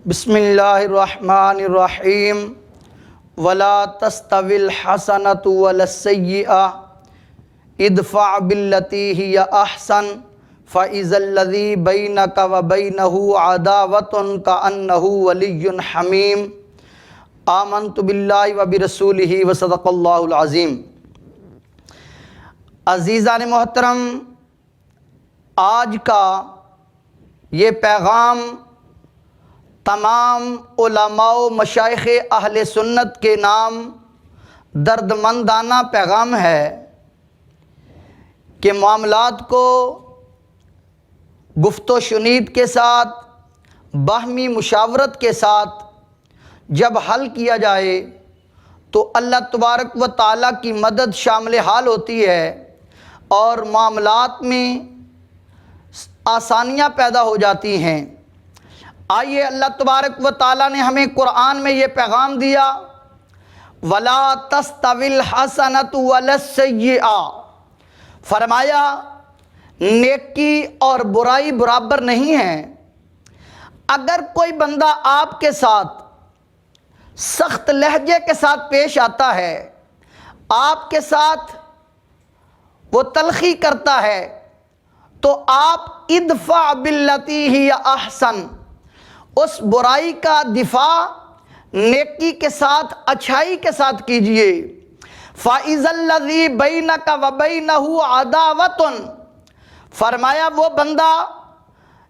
بسم اللہ الرحمن الرحیم ولا تستوی الحسنۃ ولا السیئۃ ادفع بالتی ہی احسن فاذا الذی بینک وبینہ عداوۃ کأنہ ولی حمیم آمنت باللہ وبرسولہ وصدق اللہ العظیم۔ عزیزان محترم، آج کا یہ پیغام تمام علماء و مشائخ اہل سنت کے نام دردمندانہ پیغام ہے کہ معاملات کو گفت و شنید کے ساتھ، باہمی مشاورت کے ساتھ جب حل کیا جائے تو اللہ تبارک و تعالیٰ کی مدد شامل حال ہوتی ہے اور معاملات میں آسانیاں پیدا ہو جاتی ہیں۔ آئیے، اللہ تبارک و تعالیٰ نے ہمیں قرآن میں یہ پیغام دیا، وَلَا تَسْتَوِي الْحَسَنَةُ وَلَا السَّيِّئَةُ، فرمایا نیکی اور برائی برابر نہیں ہیں۔ اگر کوئی بندہ آپ کے ساتھ سخت لہجے کے ساتھ پیش آتا ہے، آپ کے ساتھ وہ تلخی کرتا ہے، تو آپ ادفع باللتی ہی احسن، اس برائی کا دفاع نیکی کے ساتھ، اچھائی کے ساتھ کیجئے۔ فَإِذَا الَّذِي بَيْنَكَ وَبَيْنَهُ عَدَاوَةٌ، فرمایا وہ بندہ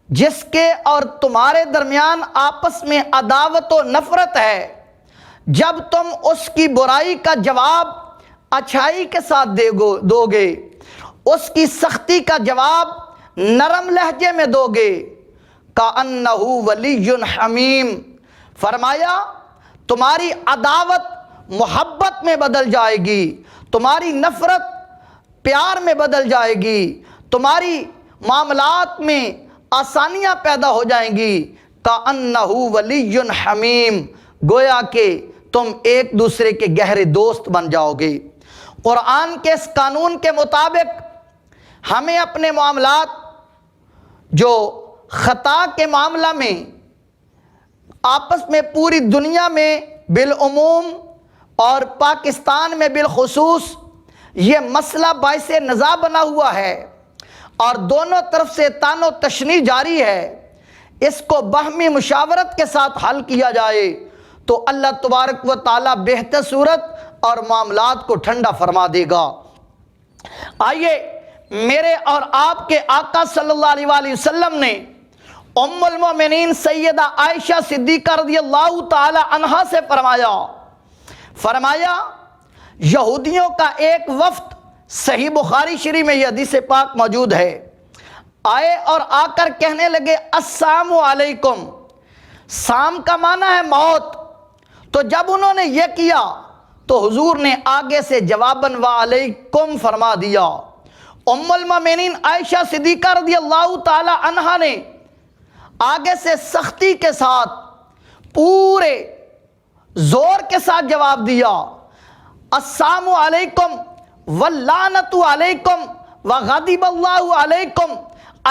جس کے اور تمہارے درمیان آپس میں عداوت و نفرت ہے، جب تم اس کی برائی کا جواب اچھائی کے ساتھ دو گے، اس کی سختی کا جواب نرم لہجے میں دو گے، کَأَنَّهُ وَلِيٌّ حَمِيمٌ، فرمایا تمہاری عداوت محبت میں بدل جائے گی، تمہاری نفرت پیار میں بدل جائے گی، تمہاری معاملات میں آسانیاں پیدا ہو جائیں گی، کَأَنَّهُ وَلِيٌّ حَمِيمٌ، گویا کہ تم ایک دوسرے کے گہرے دوست بن جاؤ گے۔ قرآن کے اس قانون کے مطابق ہمیں اپنے معاملات، جو خطا کے معاملہ میں آپس میں پوری دنیا میں بالعموم اور پاکستان میں بالخصوص یہ مسئلہ باعث نزاع بنا ہوا ہے اور دونوں طرف سے طعن و تشنیع جاری ہے، اس کو باہمی مشاورت کے ساتھ حل کیا جائے تو اللہ تبارک و تعالیٰ بہتر صورت اور معاملات کو ٹھنڈا فرما دے گا۔ آئیے، میرے اور آپ کے آقا صلی اللہ علیہ وآلہ وسلم نے ام المومنین سیدہ عائشہ صدیقہ رضی اللہ تعالی عنہا سے فرمایا یہودیوں کا ایک وفد، صحیح بخاری شریف میں یہ حدیث پاک موجود ہے، آئے اور آ کر کہنے لگے السلام علیکم، سام کا معنی ہے موت۔ تو جب انہوں نے یہ کیا تو حضور نے آگے سے جواباً وعلیکم فرما دیا۔ ام المومنین عائشہ صدیقہ رضی اللہ تعالی عنہا نے آگے سے سختی کے ساتھ، پورے زور کے ساتھ جواب دیا، السلام علیکم واللعنت علیکم وغضب اللہ علیکم،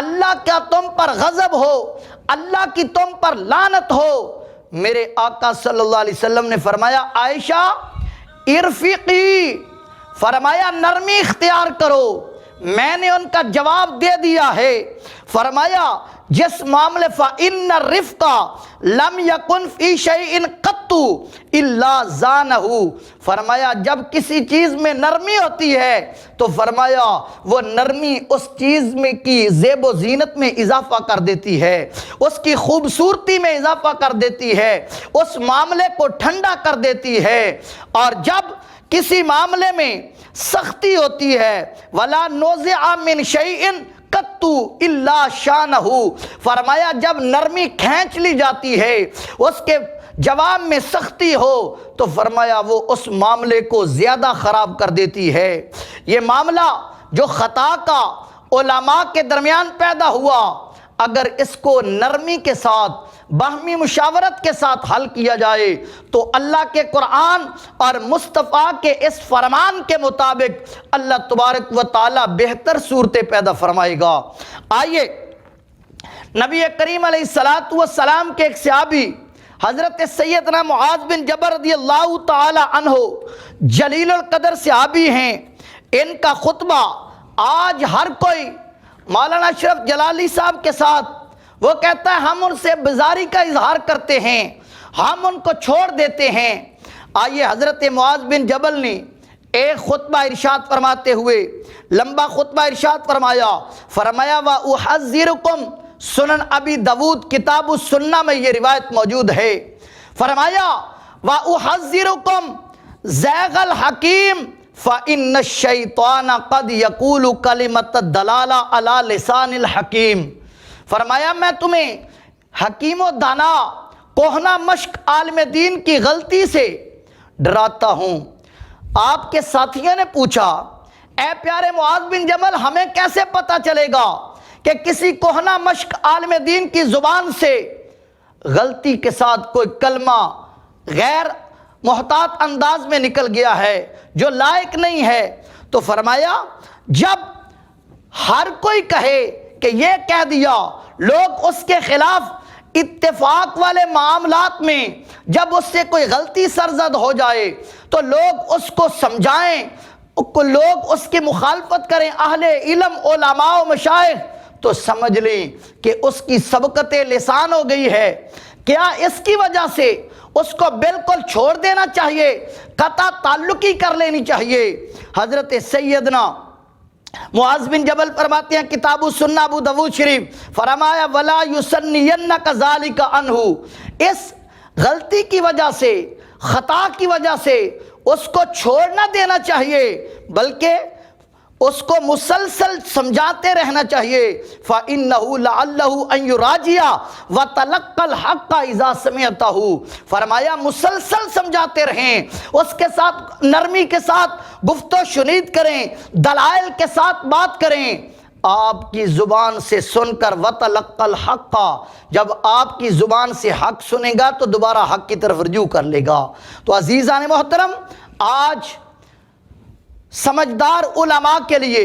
اللہ کا تم پر غضب ہو، اللہ کی تم پر لعنت ہو۔ میرے آقا صلی اللہ علیہ وسلم نے فرمایا عائشہ ارفقی، فرمایا نرمی اختیار کرو، میں نے ان کا جواب دے دیا ہے۔ فرمایا جس معاملے فَإِنَّ الرِّفْقَ لَمْ يَكُنْ فِي شَيْءٍ قَطُّ إِلَّا زَانَهُ، فرمایا جب کسی چیز میں نرمی ہوتی ہے تو فرمایا وہ نرمی اس چیز میں کی زیب و زینت میں اضافہ کر دیتی ہے، اس کی خوبصورتی میں اضافہ کر دیتی ہے، اس معاملے کو ٹھنڈا کر دیتی ہے۔ اور جب کسی معاملے میں سختی ہوتی ہے وَلَا نُوزِعَ مِنْ شَيْءٍ قَطُّ إِلَّا شَانَهُ، فرمایا جب نرمی کھینچ لی جاتی ہے، اس کے جواب میں سختی ہو تو فرمایا وہ اس معاملے کو زیادہ خراب کر دیتی ہے۔ یہ معاملہ جو خطا کا علماء کے درمیان پیدا ہوا، اگر اس کو نرمی کے ساتھ، باہمی مشاورت کے ساتھ حل کیا جائے تو اللہ کے قرآن اور مصطفیٰ کے اس فرمان کے مطابق اللہ تبارک و تعالیٰ بہتر صورتیں پیدا فرمائے گا۔ آئیے، نبی کریم علیہ السلام کے ایک صحابی حضرت سیدنا معاذ بن جبل رضی اللہ تعالی عنہ جلیل القدر صحابی ہیں، ان کا خطبہ آج ہر کوئی مولانا اشرف جلالی صاحب کے ساتھ وہ کہتا ہے ہم ان سے بیزاری کا اظہار کرتے ہیں، ہم ان کو چھوڑ دیتے ہیں۔ آئیے حضرت معاذ بن جبل نے ایک خطبہ ارشاد فرماتے ہوئے لمبا خطبہ ارشاد فرمایا وَأُحَذِّرُكُمْ سنن ابی داود کتاب السنہ میں یہ روایت موجود ہے، فرمایا وَأُحَذِّرُكُمْ زَيْغَ الْحَكِيمِ فَإِنَّ الشَّيْطَانَ قَدْ يَقُولُ كَلِمَةَ الدَّلَالَةِ عَلَى لِسَانِ الْحَكِيمِ، فرمایا میں تمہیں حکیم و دانا کوہنا مشق عالم دین کی غلطی سے ڈراتا ہوں۔ آپ کے ساتھیوں نے پوچھا اے پیارے معاذ بن جبل ہمیں کیسے پتہ چلے گا کہ کسی کوہنا مشق عالم دین کی زبان سے غلطی کے ساتھ کوئی کلمہ غیر محتاط انداز میں نکل گیا ہے جو لائق نہیں ہے؟ تو فرمایا جب ہر کوئی کہے کہ یہ کہہ دیا، لوگ اس کے خلاف اتفاق والے معاملات میں جب اس سے کوئی غلطی سرزد ہو جائے تو لوگ اس کو سمجھائیں، لوگ اس کی مخالفت کریں، اہل علم علماء و مشائخ، تو سمجھ لیں کہ اس کی سبقت لسان ہو گئی ہے۔ کیا اس کی وجہ سے اس کو بالکل چھوڑ دینا چاہیے، قطع تعلقی کر لینی چاہیے؟ حضرت سیدنا معاذ بن جبل فرماتے ہیں کتاب السنہ ابو داود شریف، فرمایا وَلَا يُسَنِّيَنَّكَ ذَلِكَ عَنْهُ، اس غلطی کی وجہ سے، خطا کی وجہ سے اس کو چھوڑ نہ دینا چاہیے بلکہ اس کو مسلسل سمجھاتے رہنا چاہیے۔ فَإِنَّهُ لَعَلَّهُ أَن يُرَاجِعَ وَتَلَقَّ الْحَقَّ إِذَا سَمِعْتَهُ، فرمایا مسلسل سمجھاتے رہیں، اس کے ساتھ نرمی کے ساتھ گفت و شنید کریں، دلائل کے ساتھ بات کریں۔ آپ کی زبان سے سن کر وَتَلَقَّ الْحَقَّ، جب آپ کی زبان سے حق سنے گا تو دوبارہ حق کی طرف رجوع کر لے گا۔ تو عزیزان محترم، آج سمجھدار علماء کے لیے،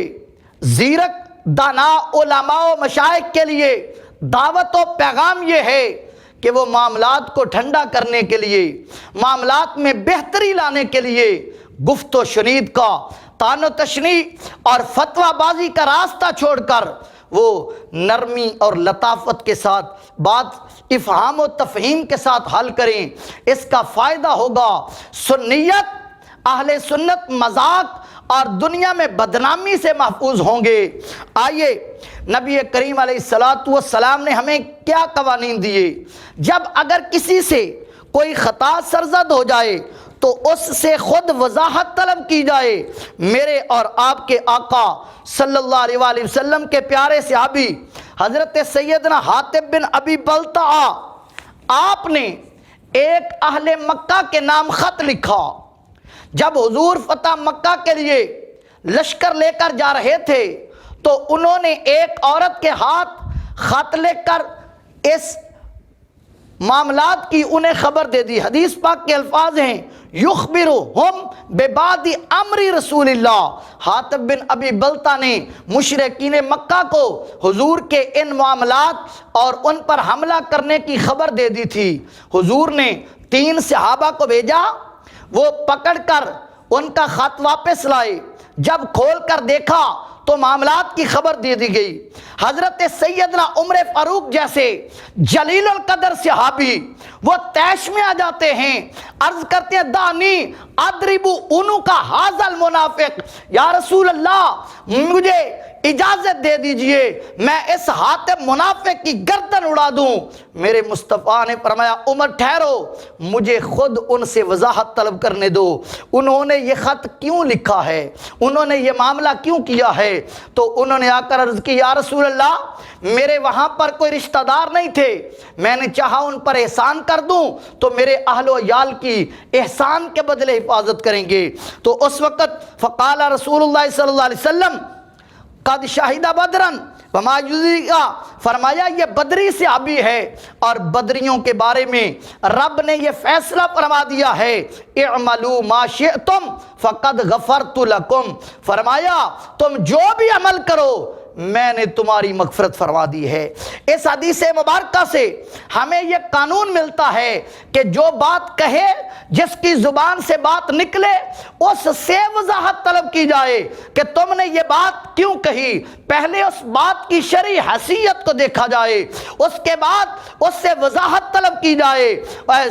زیرک دانا علماء و مشائخ کے لیے دعوت و پیغام یہ ہے کہ وہ معاملات کو ٹھنڈا کرنے کے لیے، معاملات میں بہتری لانے کے لیے گفت و شنید کا، طعن و تشنیع اور فتویٰ بازی کا راستہ چھوڑ کر وہ نرمی اور لطافت کے ساتھ بات افہام و تفہیم کے ساتھ حل کریں۔ اس کا فائدہ ہوگا، سنیت اہل سنت مذاق اور دنیا میں بدنامی سے محفوظ ہوں گے۔ آئیے نبی کریم علیہ السلام نے ہمیں کیا قوانین دیے؟ جب اگر کسی سے کوئی خطا سرزد ہو جائے تو اس سے خود وضاحت طلب کی جائے۔ میرے اور آپ کے آقا صلی اللہ علیہ وآلہ وسلم کے پیارے صحابی حضرت سیدنا حاتب بن ابی بلتعہ، آپ نے ایک اہل مکہ کے نام خط لکھا۔ جب حضور فتح مکہ کے لیے لشکر لے کر جا رہے تھے تو انہوں نے ایک عورت کے ہاتھ خط لے کر اس معاملات کی انہیں خبر دے دی۔ حدیث پاک کے الفاظ ہیں یخبرہم ببعض امر رسول اللہ، حاتب بن ابی بلتعہ نے مشرکین مکہ کو حضور کے ان معاملات اور ان پر حملہ کرنے کی خبر دے دی تھی۔ حضور نے 3 صحابہ کو بھیجا، وہ پکڑ کر ان کا خط واپس لائے۔ جب کھول کر دیکھا تو معاملات کی خبر دے دی گئی۔ حضرت سیدنا عمر فاروق جیسے جلیل القدر صحابی وہ طیش میں آ جاتے ہیں، عرض کرتے ہیں دانی اضرب عنق ھذا المنافق، یا رسول اللہ مجھے اجازت دے دیجئے میں اس حاتب منافق کی گردن اڑا دوں۔ میرے مصطفیٰ نے فرمایا عمر ٹھہرو، مجھے خود ان سے وضاحت طلب کرنے دو، انہوں نے یہ خط کیوں لکھا ہے، انہوں نے یہ معاملہ کیوں کیا ہے؟ تو انہوں نے آ کر عرض کی یا رسول اللہ میرے وہاں پر کوئی رشتہ دار نہیں تھے، میں نے چاہا ان پر احسان کر دوں تو میرے اہل و عیال کی احسان کے بدلے حفاظت کریں گے۔ تو اس وقت فقال رسول اللہ صلی اللہ علیہ وسلم قد شاہدہ بدرن وما یدریکا، فرمایا یہ بدری صحابی ہے اور بدریوں کے بارے میں رب نے یہ فیصلہ فرما دیا ہے اعملوا ما شئتم فقد غفرت لکم، فرمایا تم جو بھی عمل کرو میں نے تمہاری مغفرت فرما دی ہے۔ اس حدیث مبارکہ سے ہمیں یہ قانون ملتا ہے کہ جو بات کہے، جس کی زبان سے بات نکلے، اس سے وضاحت طلب کی جائے کہ تم نے یہ بات کیوں کہی۔ پہلے اس بات کی شرعی حیثیت کو دیکھا جائے، اس کے بعد اس سے وضاحت طلب کی جائے۔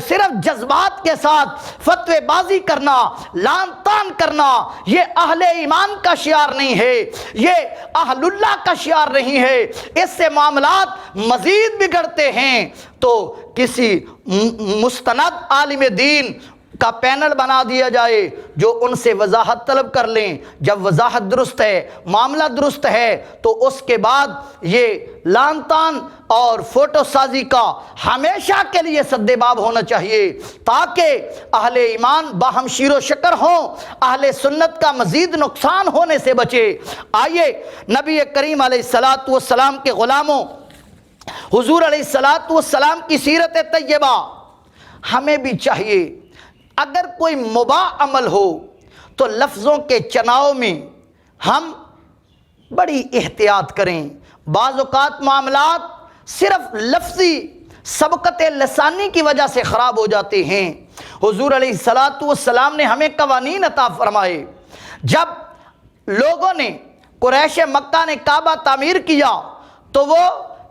صرف جذبات کے ساتھ فتوی بازی کرنا، لان تان کرنا، یہ اہل ایمان کا شعار نہیں ہے، یہ اہل اللہ کا شعار نہیں ہے۔ اس سے معاملات مزید بگڑتے ہیں۔ تو کسی مستند عالم دین کا پینل بنا دیا جائے جو ان سے وضاحت طلب کر لیں۔ جب وضاحت درست ہے، معاملہ درست ہے، تو اس کے بعد یہ لان تان اور فوٹو سازی کا ہمیشہ کے لیے سد باب ہونا چاہیے، تاکہ اہل ایمان باہم شیر و شکر ہوں، اہل سنت کا مزید نقصان ہونے سے بچے۔ آئیے نبی کریم علیہ الصلاۃ والسلام کے غلاموں، حضور علیہ الصلاۃ والسلام کی سیرت طیبہ ہمیں بھی چاہیے، اگر کوئی مباح عمل ہو تو لفظوں کے چناؤ میں ہم بڑی احتیاط کریں۔ بعض اوقات معاملات صرف لفظی سبقت لسانی کی وجہ سے خراب ہو جاتے ہیں۔ حضور علیہ الصلاۃ والسلام نے ہمیں قوانین عطا فرمائے۔ جب لوگوں نے، قریش مکہ نے کعبہ تعمیر کیا تو وہ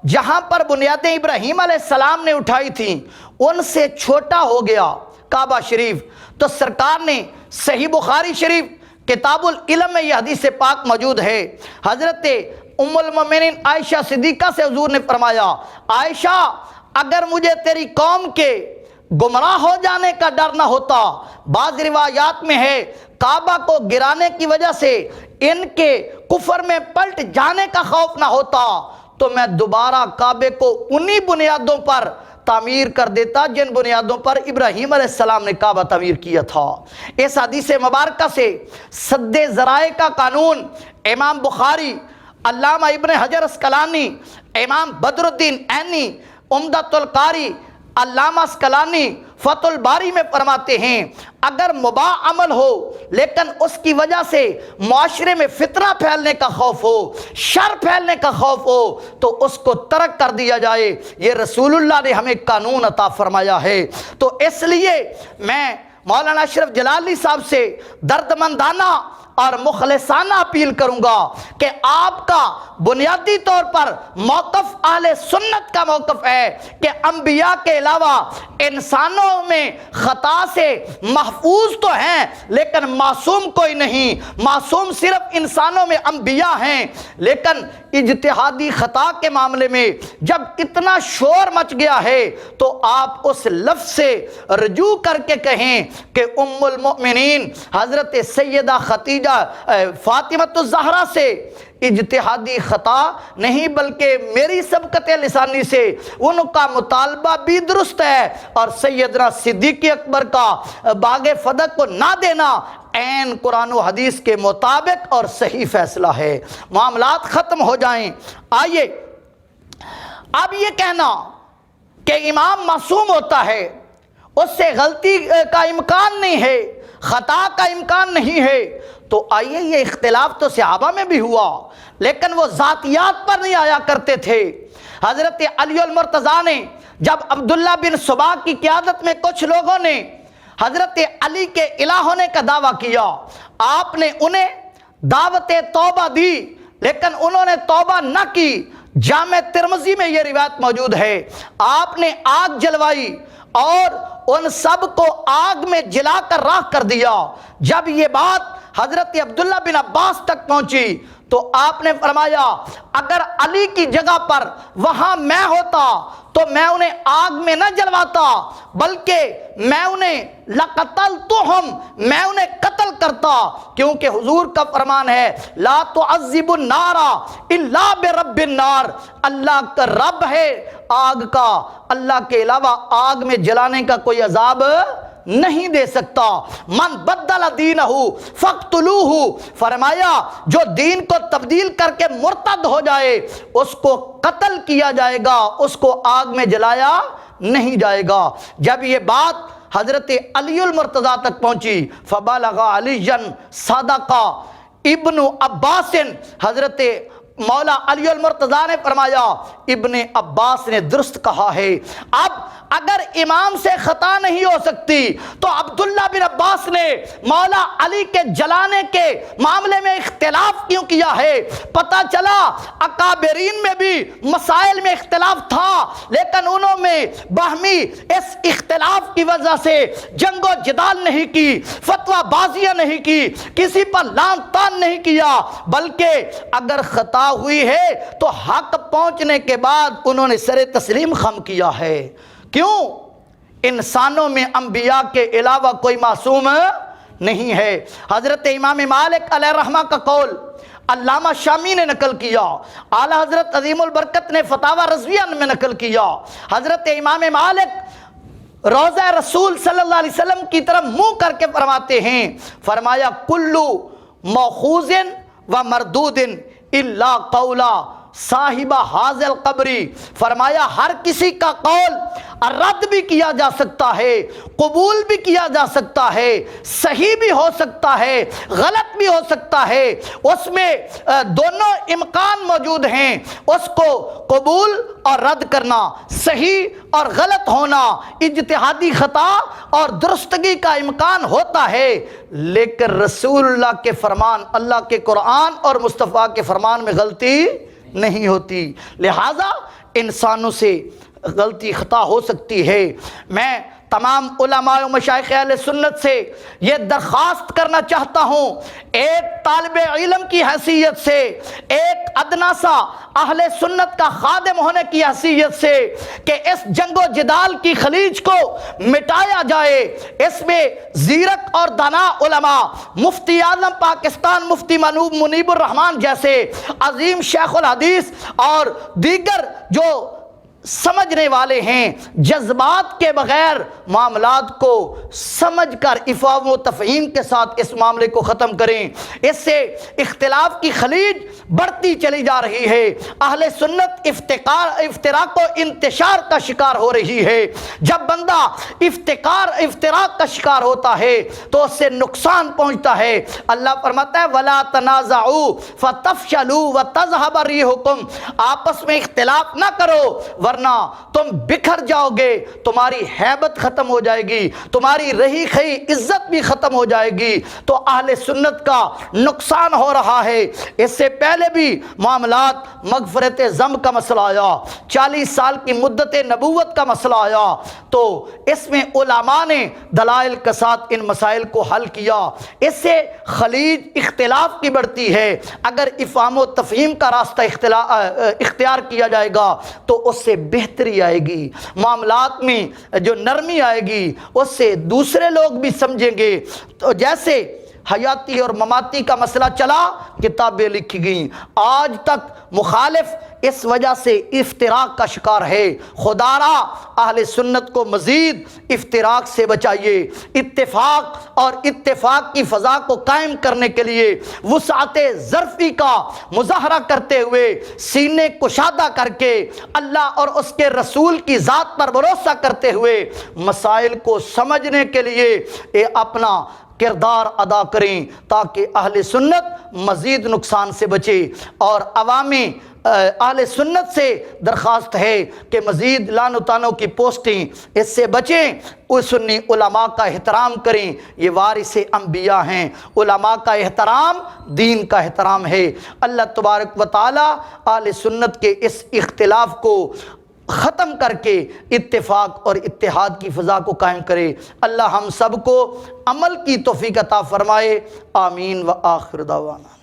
جہاں پر بنیادیں ابراہیم علیہ السلام نے اٹھائی تھیں ان سے چھوٹا ہو گیا کعبہ شریف۔ تو سرکار نے صحیح بخاری شریف کتاب العلم میں یہ حدیث پاک موجود ہے، حضرت ام المومنین عائشہ صدیقہ سے حضور نے فرمایا، عائشہ اگر مجھے تیری قوم کے گمراہ ہو جانے کا ڈر نہ ہوتا، بعض روایات میں ہے کعبہ کو گرانے کی وجہ سے ان کے کفر میں پلٹ جانے کا خوف نہ ہوتا، تو میں دوبارہ کعبے کو انہی بنیادوں پر تعمیر کر دیتا جن بنیادوں پر ابراہیم علیہ السلام نے کعبہ تعمیر کیا تھا۔ اس حدیث مبارکہ سے سد ذرائع کا قانون امام بخاری، علامہ ابن حجر اسقلانی، امام بدر الدین عینی، عمدۃ القاری، علامہ اسقلانی فتح الباری میں فرماتے ہیں، اگر مباح عمل ہو لیکن اس کی وجہ سے معاشرے میں فتنہ پھیلنے کا خوف ہو، شر پھیلنے کا خوف ہو، تو اس کو ترک کر دیا جائے۔ یہ رسول اللہ نے ہمیں قانون عطا فرمایا ہے۔ تو اس لیے میں مولانا اشرف جلالی صاحب سے دردمندانہ اور مخلصانہ اپیل کروں گا کہ آپ کا بنیادی طور پر موقف اہل سنت کا موقف ہے کہ انبیاء کے علاوہ انسانوں میں خطا سے محفوظ تو ہیں لیکن معصوم کوئی نہیں، معصوم صرف انسانوں میں انبیاء ہیں۔ لیکن اجتہادی خطا کے معاملے میں جب اتنا شور مچ گیا ہے تو آپ اس لفظ سے رجوع کر کے کہیں کہ ام المؤمنین حضرت سیدہ خدیجہ فاطمۃ الزہرا سے اجتہادی خطا نہیں بلکہ میری سبقت لسانی سے ان کا مطالبہ بھی درست ہے، اور سیدنا صدیق اکبر کا باغ فدق کو نہ دینا عین قرآن و حدیث کے مطابق اور صحیح فیصلہ ہے۔ معاملات ختم ہو جائیں۔ آئیے اب یہ کہنا کہ امام معصوم ہوتا ہے، اس سے غلطی کا امکان نہیں ہے، خطا کا امکان نہیں ہے، تو آئیے یہ اختلاف تو صحابہ میں بھی ہوا لیکن وہ ذاتیات پر نہیں آیا کرتے تھے۔ حضرت علی المرتضیٰ نے جب عبداللہ بن صبا کی قیادت میں کچھ لوگوں نے حضرت علی کے الہ ہونے کا دعویٰ کیا، آپ نے انہیں دعوت توبہ دی لیکن انہوں نے توبہ نہ کی۔ جامع ترمذی میں یہ روایت موجود ہے، آپ نے آگ جلوائی اور ان سب کو آگ میں جلا کر راکھ کر دیا۔ جب یہ بات حضرت عبداللہ بن عباس تک پہنچی تو آپ نے فرمایا اگر علی کی جگہ پر وہاں میں ہوتا تو میں انہیں آگ میں نہ جلواتا بلکہ میں انہیں لقتلتہم، میں انہیں قتل کرتا، کیونکہ حضور کا فرمان ہے لا تعذب النار الا برب النار، اللہ کا رب ہے آگ کا، اللہ کے علاوہ آگ میں جلانے کا کوئی عذاب نہیں دے سکتا۔ من بدل دینہ فاقتلوہ، فرمایا جو دین کو تبدیل کر کے مرتد ہو جائے اس کو قتل کیا جائے گا، اس کو آگ میں جلایا نہیں جائے گا۔ جب یہ بات حضرت علی المرتضیٰ تک پہنچی فبلغ علی صدق ابن عباس، حضرت مولا علی المرتضیٰ نے فرمایا ابن عباس نے درست کہا ہے۔ اب اگر امام سے خطا نہیں ہو سکتی تو عبداللہ بن عباس نے مولا علی کے جلانے کے معاملے میں اختلاف کیوں کیا ہے؟ پتہ چلا اکابرین میں بھی مسائل میں اختلاف تھا، لیکن انہوں میں باہمی اس اختلاف کی وجہ سے جنگ و جدال نہیں کی، فتویٰ بازیاں نہیں کی، کسی پر لان تان نہیں کیا، بلکہ اگر خطا ہوئی ہے تو حق پہنچنے کے بعد انہوں نے سر تسلیم خم کیا ہے۔ کیوں؟ انسانوں میں انبیاء کے علاوہ کوئی معصوم نہیں ہے۔ حضرت امام مالک علیہ الرحمہ کا قول علامہ شامی نے نقل کیا، اعلیٰ حضرت عظیم البرکت نے فتاوی رضویہ میں نقل کیا۔ حضرت امام مالک روضہ رسول صلی اللہ علیہ وسلم کی طرف منہ کر کے فرماتے ہیں، فرمایا کلو موخوذ و مردود الا قولا صاحب حاضر القبری، فرمایا ہر کسی کا قول رد بھی کیا جا سکتا ہے، قبول بھی کیا جا سکتا ہے، صحیح بھی ہو سکتا ہے، غلط بھی ہو سکتا ہے، اس میں دونوں امکان موجود ہیں، اس کو قبول اور رد کرنا، صحیح اور غلط ہونا، اجتہادی خطا اور درستگی کا امکان ہوتا ہے، لیکن رسول اللہ کے فرمان، اللہ کے قرآن اور مصطفیٰ کے فرمان میں غلطی نہیں ہوتی۔ لہٰذا انسانوں سے غلطی خطا ہو سکتی ہے۔ میں تمام علماء و مشائخ اہل سنت سے یہ درخواست کرنا چاہتا ہوں، ایک طالب علم کی حیثیت سے، ایک ادنا سا اہل سنت کا خادم ہونے کی حیثیت سے، کہ اس جنگ و جدال کی خلیج کو مٹایا جائے۔ اس میں زیرک اور دانا علماء، مفتی اعظم پاکستان مفتی منیب الرحمان جیسے عظیم شیخ الحدیث اور دیگر جو سمجھنے والے ہیں، جذبات کے بغیر معاملات کو سمجھ کر افہام و تفہیم کے ساتھ اس معاملے کو ختم کریں۔ اس سے اختلاف کی خلیج بڑھتی چلی جا رہی ہے، اہل سنت افتراق و انتشار کا شکار ہو رہی ہے۔ جب بندہ افتراق کا شکار ہوتا ہے تو اس سے نقصان پہنچتا ہے۔ اللہ فرماتا ہے وَلَا تَنَازَعُوا فَتَفْشَلُوا وَتَذْهَبَ رِيحُكُمْ، آپس میں اختلاف نہ کرو ورنہ تم بکھر جاؤ گے، تمہاری ہیبت ختم ہو جائے گی، تمہاری رہی کھئی عزت بھی ختم ہو جائے گی۔ تو اہل سنت کا نقصان ہو رہا ہے۔ اس سے پہلے بھی معاملات مغفرت ذنب کا مسئلہ آیا، 40 سال کی مدت نبوت کا مسئلہ آیا، تو اس میں علماء نے دلائل کے ساتھ ان مسائل کو حل کیا۔ اس سے خلیج اختلاف کی بڑھتی ہے۔ اگر افہام و تفہیم کا راستہ اختیار کیا جائے گا تو اس سے بہتری آئے گی، معاملات میں جو نرمی آئے گی، اس سے دوسرے لوگ بھی سمجھیں گے۔ تو جیسے حیاتی اور مماتی کا مسئلہ چلا، کتابیں لکھی گئیں، آج تک مخالف اس وجہ سے افتراق کا شکار ہے۔ خدا را اہل سنت کو مزید افتراق سے بچائیے، اتفاق اور اتفاق کی فضا کو قائم کرنے کے لیے وسعت ظرفی کا مظاہرہ کرتے ہوئے، سینے کشادہ کر کے اللہ اور اس کے رسول کی ذات پر بھروسہ کرتے ہوئے مسائل کو سمجھنے کے لیے اپنا کردار ادا کریں، تاکہ اہل سنت مزید نقصان سے بچے۔ اور عوامی اہل سنت سے درخواست ہے کہ مزید لعن و طعنوں کی پوسٹیں اس سے بچیں، سنی علماء کا احترام کریں، یہ وارث انبیاء ہیں۔ علماء کا احترام دین کا احترام ہے۔ اللہ تبارک و تعالی اہل سنت کے اس اختلاف کو ختم کر کے اتفاق اور اتحاد کی فضا کو قائم کرے۔ اللہ ہم سب کو عمل کی توفیق عطا فرمائے، آمین و آخر دعوانا۔